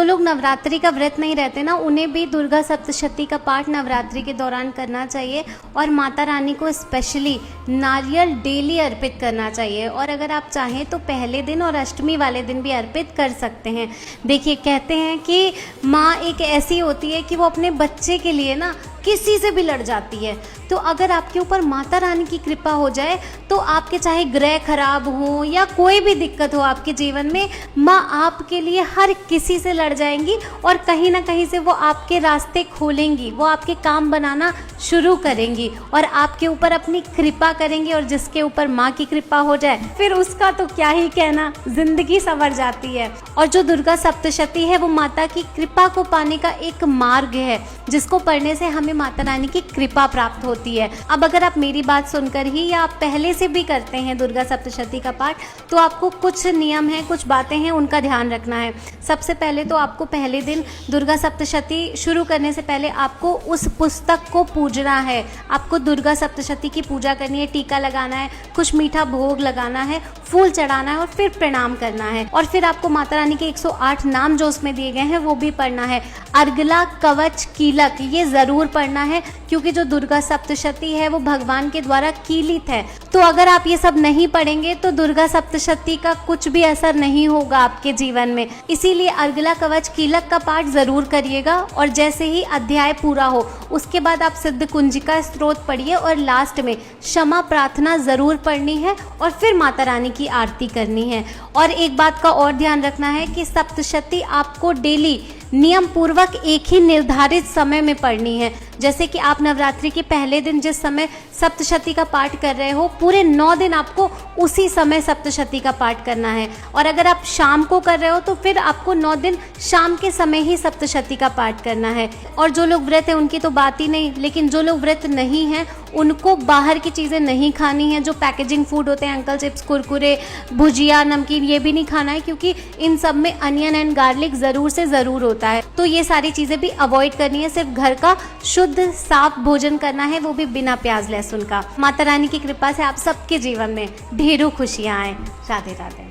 लोग नवरात्रि का व्रत नहीं रहते ना, उन्हें भी दुर्गा सप्तशती का पाठ नवरात्रि के दौरान करना चाहिए और माता रानी को स्पेशली नारियल डेली अर्पित करना चाहिए। और अगर आप चाहें तो पहले दिन और अष्टमी वाले दिन भी अर्पित कर सकते हैं। देखिए, कहते हैं कि माँ एक ऐसी होती है कि वो अपने बच्चे के लिए ना किसी से भी लड़ जाती है। तो अगर आपके ऊपर माता रानी की कृपा हो जाए तो आपके चाहे ग्रह खराब हो या कोई भी दिक्कत हो आपके जीवन में, माँ आपके लिए हर किसी से लड़ जाएंगी और कहीं ना कहीं से वो आपके रास्ते खोलेंगी, वो आपके काम बनाना शुरू करेंगी और आपके ऊपर अपनी कृपा करेंगी। और जिसके ऊपर माँ की कृपा हो जाए फिर उसका तो क्या ही कहना, जिंदगी संवर जाती है। और जो दुर्गा सप्तशती है वो माता की कृपा को पाने का एक मार्ग है, जिसको पढ़ने से हमें माता रानी की कृपा प्राप्त होती है। अब अगर आप मेरी बात सुनकर ही या आप पहले से भी करते हैं दुर्गा सप्तशती का पाठ, तो आपको कुछ नियम हैं, कुछ बातें हैं, उनका ध्यान रखना है। सबसे पहले तो आपको पहले दिन दुर्गा सप्तशती शुरू करने से पहले आपको उस पुस्तक को पूजना है। आपको दुर्गा सप्तशती की पूजा करनी है, टीका लगाना है, कुछ मीठा भोग लगाना है, फूल चढ़ाना है और फिर प्रणाम करना है। और फिर आपको माता रानी के 108 नाम जो उसमें दिए गए हैं वो भी पढ़ना है। अर्गला, कवच, कीलक ये ज़रूर पढ़ना है, क्योंकि जो दुर्गा सप्तशती है वो भगवान के द्वारा कीलित है। तो अगर आप ये सब नहीं पढ़ेंगे तो दुर्गा सप्तशती का कुछ भी असर नहीं होगा आपके जीवन में। इसीलिए अर्गला, कवच, कीलक का पाठ ज़रूर करिएगा। और जैसे ही अध्याय पूरा हो उसके बाद आप सिद्ध कुंजिका स्तोत्र पढ़िए और लास्ट में क्षमा प्रार्थना ज़रूर पढ़नी है और फिर माता रानी की आरती करनी है। और एक बात का और ध्यान रखना है कि सप्तशती आपको डेली नियम पूर्वक एक ही निर्धारित समय में पढ़नी है। जैसे कि आप नवरात्रि के पहले दिन जिस समय सप्तशती का पाठ कर रहे हो, पूरे 9 दिन आपको उसी समय सप्तशती का पाठ करना है। और अगर आप शाम को कर रहे हो तो फिर आपको 9 दिन शाम के समय ही सप्तशती का पाठ करना है। और जो लोग व्रत हैं उनकी तो बात ही नहीं, लेकिन जो लोग व्रत नहीं हैं उनको बाहर की चीज़ें नहीं खानी है। जो पैकेजिंग फूड होते हैं, अंकल चिप्स, कुरकुरे, भुजिया, नमकीन, ये भी नहीं खाना है, क्योंकि इन सब में अनियन एंड गार्लिक ज़रूर से ज़रूर होता है। तो ये सारी चीज़ें भी अवॉइड करनी है। सिर्फ घर का शुद्ध साफ भोजन करना है, वो भी बिना प्याज लहसुन का। माता रानी की कृपा से आप सबके जीवन में ढेरों खुशियाँ आए। राधे राधे।